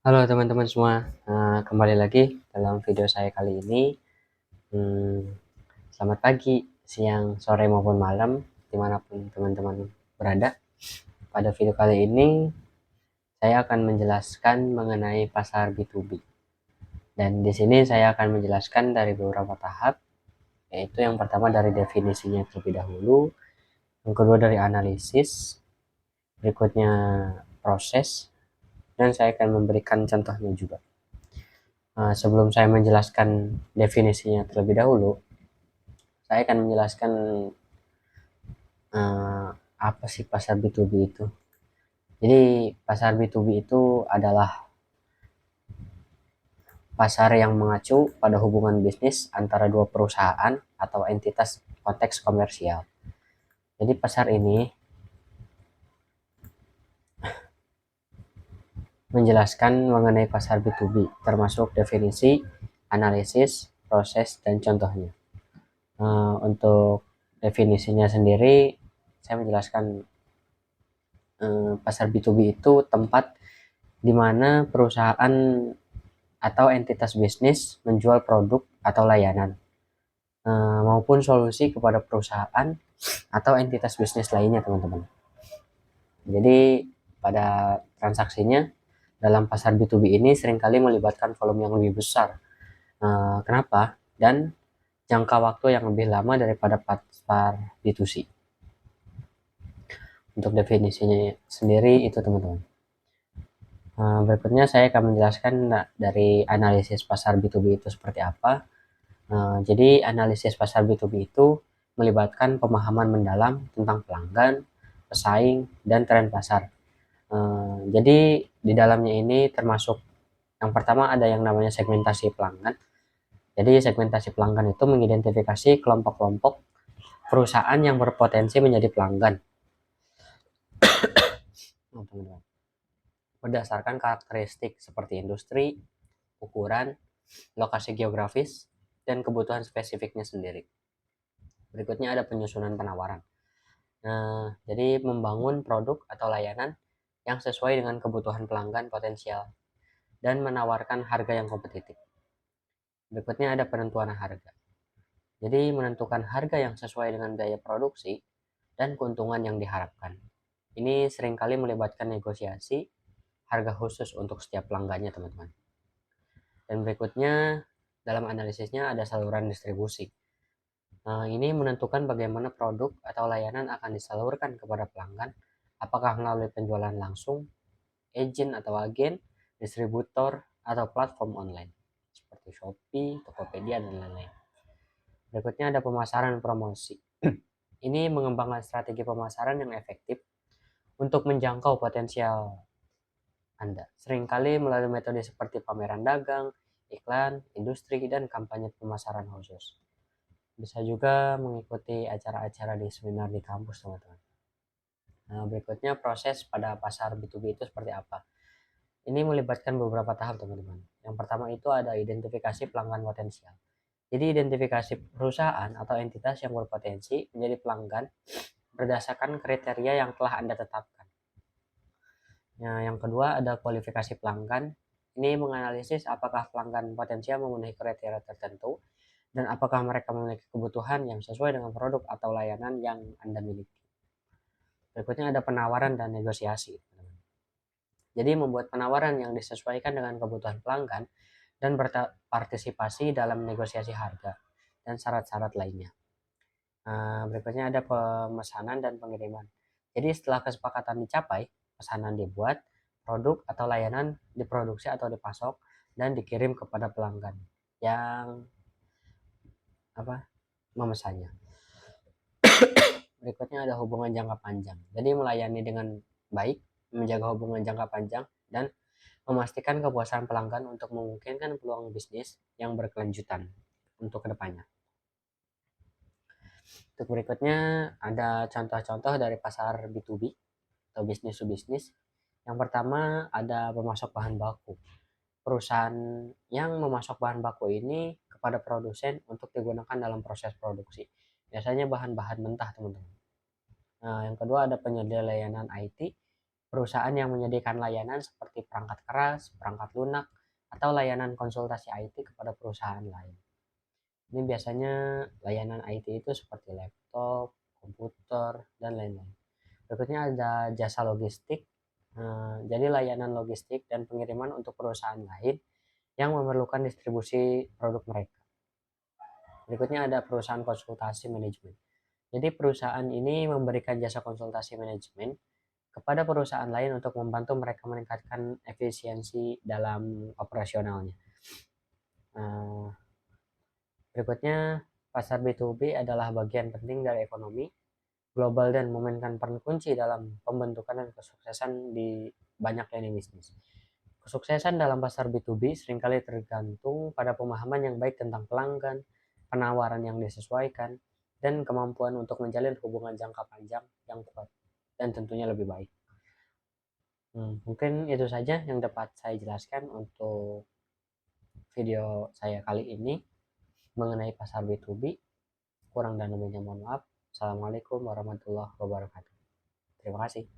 Halo teman-teman semua, kembali lagi dalam video saya kali ini. Hmm, Selamat pagi, siang, sore maupun malam, dimanapun teman-teman berada. Pada video kali ini, saya akan menjelaskan mengenai pasar B2B. Dan di sini saya akan menjelaskan dari beberapa tahap, yaitu yang pertama dari definisinya terlebih dahulu, yang kedua dari analisis, berikutnya proses, dan saya akan memberikan contohnya juga. Sebelum saya menjelaskan definisinya terlebih dahulu, saya akan menjelaskan apa sih pasar B2B itu. Jadi pasar B2B itu adalah pasar yang mengacu pada hubungan bisnis antara dua perusahaan atau entitas konteks komersial. Jadi pasar ini menjelaskan mengenai pasar B2B, termasuk definisi, analisis, proses, dan contohnya. Untuk definisinya sendiri, saya menjelaskan pasar B2B itu tempat di mana perusahaan atau entitas bisnis menjual produk atau layanan maupun solusi kepada perusahaan atau entitas bisnis lainnya, teman-teman. Jadi pada transaksinya dalam pasar B2B ini seringkali melibatkan volume yang lebih besar. Kenapa? Dan jangka waktu yang lebih lama daripada pasar B2C. Untuk definisinya sendiri itu, teman-teman. Berikutnya saya akan menjelaskan dari analisis pasar B2B itu seperti apa. Jadi analisis pasar B2B itu melibatkan pemahaman mendalam tentang pelanggan, pesaing, dan tren pasar. Jadi di dalamnya ini termasuk yang pertama ada yang namanya segmentasi pelanggan. Jadi segmentasi pelanggan itu mengidentifikasi kelompok-kelompok perusahaan yang berpotensi menjadi pelanggan. Berdasarkan karakteristik seperti industri, ukuran, lokasi geografis, dan kebutuhan spesifiknya sendiri. Berikutnya ada penyusunan penawaran. Jadi membangun produk atau layanan yang sesuai dengan kebutuhan pelanggan potensial dan menawarkan harga yang kompetitif. Berikutnya ada penentuan harga. Jadi menentukan harga yang sesuai dengan biaya produksi dan keuntungan yang diharapkan. Ini seringkali melibatkan negosiasi harga khusus untuk setiap pelanggannya, teman-teman. Dan berikutnya dalam analisisnya ada saluran distribusi. Ini menentukan bagaimana produk atau layanan akan disalurkan kepada pelanggan, apakah melalui penjualan langsung, agent atau agen, distributor, atau platform online seperti Shopee, Tokopedia, dan lain-lain. Berikutnya ada pemasaran promosi. Ini mengembangkan strategi pemasaran yang efektif untuk menjangkau potensial Anda. Seringkali melalui metode seperti pameran dagang, iklan, industri, dan kampanye pemasaran khusus. Bisa juga mengikuti acara-acara di seminar di kampus, teman-teman. Berikutnya proses pada pasar B2B itu seperti apa? Ini melibatkan beberapa tahap, teman-teman. Yang pertama itu ada identifikasi pelanggan potensial. Jadi identifikasi perusahaan atau entitas yang berpotensi menjadi pelanggan berdasarkan kriteria yang telah Anda tetapkan. Yang kedua ada kualifikasi pelanggan. Ini menganalisis apakah pelanggan potensial memenuhi kriteria tertentu dan apakah mereka memiliki kebutuhan yang sesuai dengan produk atau layanan yang Anda miliki. Berikutnya ada penawaran dan negosiasi. Jadi membuat penawaran yang disesuaikan dengan kebutuhan pelanggan dan berpartisipasi dalam negosiasi harga dan syarat-syarat lainnya. Berikutnya ada pemesanan dan pengiriman. Jadi setelah kesepakatan dicapai, pesanan dibuat, produk atau layanan diproduksi atau dipasok dan dikirim kepada pelanggan yang memesannya. Berikutnya ada hubungan jangka panjang. Jadi melayani dengan baik, menjaga hubungan jangka panjang, dan memastikan kepuasan pelanggan untuk memungkinkan peluang bisnis yang berkelanjutan untuk kedepannya. Untuk berikutnya ada contoh-contoh dari pasar B2B atau bisnis to bisnis. Yang pertama ada pemasok bahan baku. Perusahaan yang memasok bahan baku ini kepada produsen untuk digunakan dalam proses produksi. Biasanya bahan-bahan mentah, teman-teman. Yang kedua ada penyedia layanan IT perusahaan yang menyediakan layanan seperti perangkat keras, perangkat lunak, atau layanan konsultasi IT kepada perusahaan lain. Ini biasanya layanan IT itu seperti laptop, komputer, dan lain-lain. Berikutnya ada jasa logistik. Jadi layanan logistik dan pengiriman untuk perusahaan lain yang memerlukan distribusi produk mereka. Berikutnya ada perusahaan konsultasi manajemen. Jadi perusahaan ini memberikan jasa konsultasi manajemen kepada perusahaan lain untuk membantu mereka meningkatkan efisiensi dalam operasionalnya. Berikutnya, pasar B2B adalah bagian penting dari ekonomi global dan memainkan peran kunci dalam pembentukan dan kesuksesan di banyak lini bisnis. Kesuksesan dalam pasar B2B seringkali tergantung pada pemahaman yang baik tentang pelanggan, penawaran yang disesuaikan, dan kemampuan untuk menjalin hubungan jangka panjang yang kuat dan tentunya lebih baik. Mungkin itu saja yang dapat saya jelaskan untuk video saya kali ini mengenai pasar B2B. Kurang dan lebihnya mohon maaf. Assalamualaikum warahmatullahi wabarakatuh. Terima kasih.